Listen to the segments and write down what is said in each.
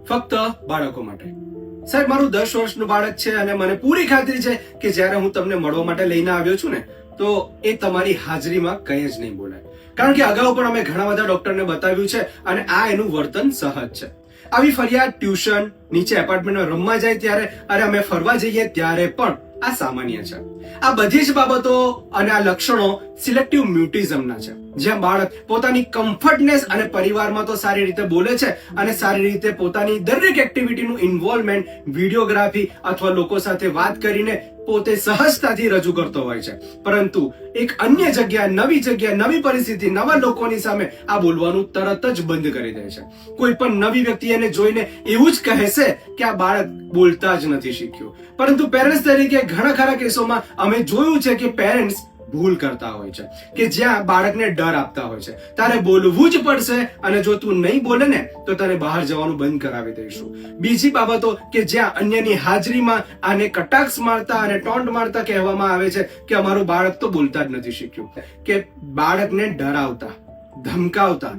ફક્ત બાળકો માટે. સાહેબ, મારું 10 વર્ષનું બાળક છે અને મને પૂરી ખાતરી છે કે જ્યારે હું તમને મળવા માટે લઈને આવ્યો છું ને, તો એ તમારી હાજરીમાં કંઈ જ નહીં બોલાય. કારણ કે અગાઉ પણ અમે ઘણા બધા ડોક્ટરને બતાવ્યું છે અને આ એનું વર્તન સહજ છે. આવી ફરિયાદ ટ્યુશન, નીચે એપાર્ટમેન્ટમાં રમવા જાય ત્યારે અને અમે ફરવા જઈએ ત્યારે પણ આ સામાન્ય છે. આ બધી જ બાબતો અને આ લક્ષણો સિલેક્ટિવ મ્યુટિઝમના છે, જ્યાં બાળક પોતાની કમ્ફર્ટનેસ અને પરિવારમાં તો સારી રીતે બોલે છે અને સારી રીતે પોતાની દરેક એક્ટિવિટીનું ઇન્વોલ્વમેન્ટ વિડીયોગ્રાફી અથવા લોકો સાથે વાત કરીને પોતે સહજતાથી રજૂ કરતો હોય છે. પરંતુ એક અન્ય જગ્યા, નવી પરિસ્થિતિ, નવા લોકોની સામે આ બોલવાનું તરત જ બંધ કરી દે છે. કોઈ પણ નવી વ્યક્તિ એને જોઈને એવું જ કહેશે કે આ બાળક બોલતા જ નથી શીખ્યું. પરંતુ પેરેન્ટ્સ તરીકે ઘણા ખરા કેસોમાં અમે જોયું છે કે પેરેન્ટ્સ ભૂલ કરતા હોય છે, કે જ્યાં બાળકને ડર આપતા હોય છે, તારે બોલવું જ પડશે અને જો તું નહીં બોલે ને તો તને બહાર જવાનું બંધ કરાવી દઈશું. બીજી બાબતો કે જ્યાં અન્યની હાજરીમાં આને કટાક્ષ મારતા અને ટોન્ટ મારતા કહેવામાં આવે છે કે અમારું બાળક તો બોલતા જ નથી શીખ્યું, કે બાળકને ડરાવતા, ધમકાવતા,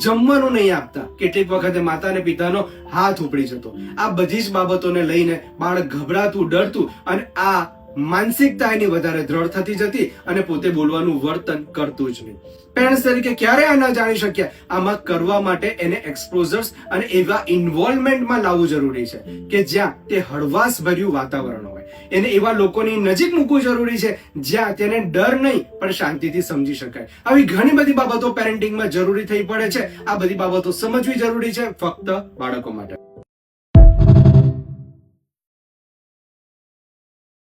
જમવાનું નહીં આપતા, કેટલીક વખતે માતા અને પિતાનો હાથ ઉપડી જતો. આ બધી જ બાબતોને લઈને બાળક ગભરાતું, ડરતું અને આ માનસિકતા એની વધારે દ્રઢ થતી જતી અને પોતે બોલવાનું વર્તન કરતું જ નહીં. પેરેન્ટ્સ તરીકે ક્યારે આ ન જાણી શક્યા, આમાં કરવા માટે એને એક્સપોઝર્સ અને એવા ઇન્વોલ્વમેન્ટમાં લાવવું જરૂરી છે કે જ્યાં તે હળવાશભર્યું વાતાવરણ હોય. એને એવા લોકોની નજીક મૂકવું જરૂરી છે જ્યાં તેને ડર નહીં પણ શાંતિથી સમજી શકાય. આવી ઘણી બધી બાબતો પેરેન્ટિંગમાં જરૂરી થઈ પડે છે. આ બધી બાબતો સમજવી જરૂરી છે ફક્ત બાળકો માટે.